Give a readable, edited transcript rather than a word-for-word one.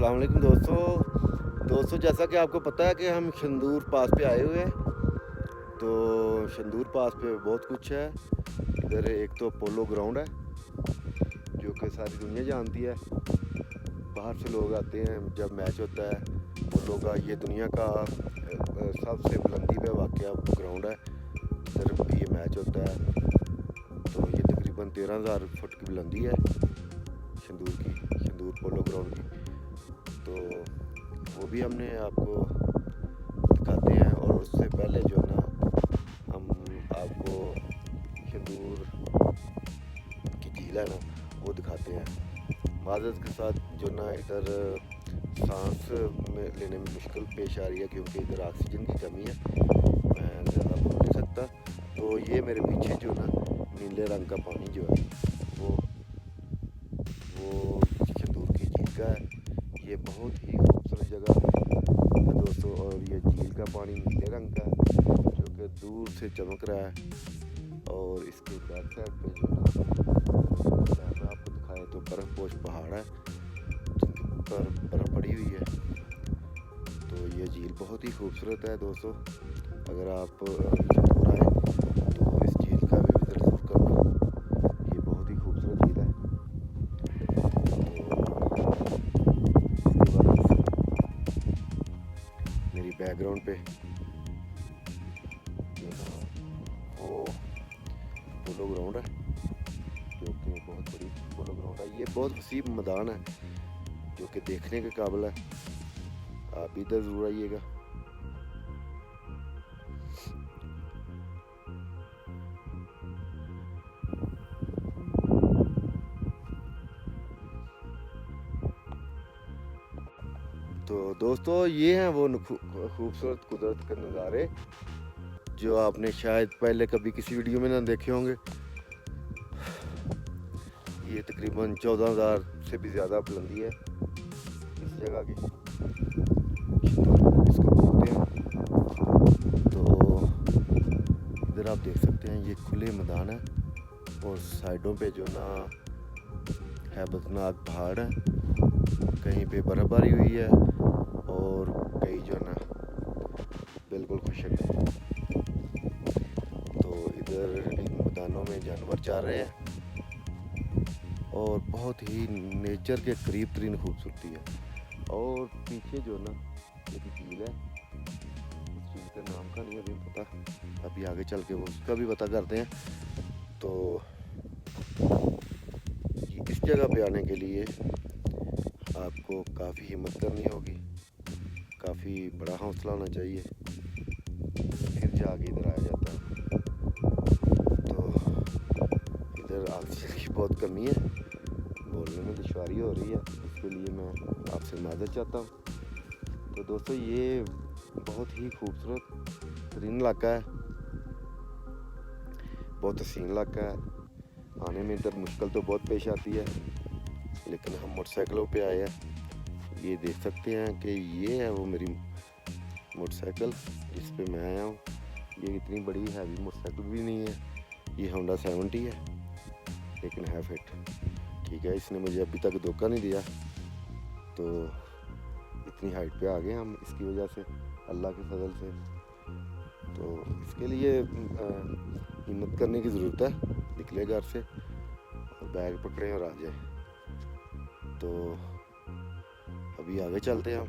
अस्सलाम वालेकुम दोस्तों जैसा कि आपको पता है कि हम शंदूर पास पे आए हुए हैं। तो शंदूर पास पे बहुत कुछ है। इधर एक तो पोलो ग्राउंड है जो कि सारी दुनिया जानती है। बाहर से लोग आते हैं जब मैच होता है पोलो का। ये दुनिया का सबसे बुलंदी पे वाक़या ग्राउंड है। इधर ये मैच होता है। तो ये तकरीबन 13,000 फुट की बुलंदी है शंदूर पोलो ग्राउंड की। तो वो भी हमने आपको दिखाते हैं, और उससे पहले जो है ना हम आपको शंदूर की झील है ना वो दिखाते हैं। माज़रत के साथ जो ना इधर सांस में लेने में मुश्किल पेश आ रही है क्योंकि इधर ऑक्सीजन की कमी है। मैं ज़्यादा बोल नहीं सकता। तो ये मेरे पीछे जो ना नीले रंग का पानी जो है वो शंदूर की झील का है। ये बहुत ही खूबसूरत जगह है दोस्तों। और ये झील का पानी नीले रंग का है जो कि दूर से चमक रहा है। और इसके बैक साइड पे जो है मैं आपको दिखाए तो बर्फ़पोश पहाड़ है जिनके ऊपर बर्फ़ पड़ी हुई है। तो ये झील बहुत ही खूबसूरत है दोस्तों। अगर आप शंदूर आए तो इस झील का भी विज़िट ज़रूर करना। ये बहुत ही खूबसूरत झील है। मेरी बैकग्राउंड पे वो पोलो ग्राउंड है जो कि बहुत बड़ी पोलो ग्राउंड है। ये बहुत वसीम मैदान है जो कि देखने के काबिल है। आप इधर ज़रूर आइएगा। तो दोस्तों ये हैं वो खूबसूरत कुदरत के नज़ारे जो आपने शायद पहले कभी किसी वीडियो में ना देखे होंगे। ये तकरीबन 14,000 से भी ज़्यादा बुलंदी है इस जगह की, इसको बोलते हैं। तो इधर आप देख सकते हैं ये खुले मैदान है और साइडों पे जो ना हैबतनाक पहाड़ है। कहीं पे बर्फबारी हुई है और कहीं जो ना बिल्कुल खुशक है। तो इधर इन मैदानों में जानवर चल रहे हैं और बहुत ही नेचर के करीब तरीन खूबसूरती है। और पीछे जो ना एक झील है, उस झील का नाम का नहीं अभी पता, अभी आगे चल के वो उसका भी पता करते हैं। तो इस जगह पे आने के लिए आपको काफ़ी हिम्मत करनी होगी, काफ़ी बड़ा हौसला होना चाहिए, फिर जाके इधर आया जाता है। तो इधर ऑक्सीजन की बहुत कमी है, बोलने में दुश्वारी हो रही है, इसके लिए मैं आपसे माज़रत चाहता हूँ। तो दोस्तों ये बहुत ही खूबसूरत तरीन इलाका है, बहुत हसीन इलाका है। आने में इधर मुश्किल तो बहुत पेश आती है, लेकिन हम मोटरसाइकिलों पे आए हैं। ये देख सकते हैं कि ये है वो मेरी मोटरसाइकिल जिस पे मैं आया हूँ। ये इतनी बड़ी हैवी मोटरसाइकिल भी नहीं है, ये होंडा 70 है लेकिन है फिट। ठीक है, इसने मुझे अभी तक धोखा नहीं दिया। तो इतनी हाइट पे आ गए हम इसकी वजह से, अल्लाह के फजल से। तो इसके लिए हिम्मत करने की ज़रूरत है। निकले घर से और बैग पकड़े और आ जाए। तो अभी आगे चलते हैं हम।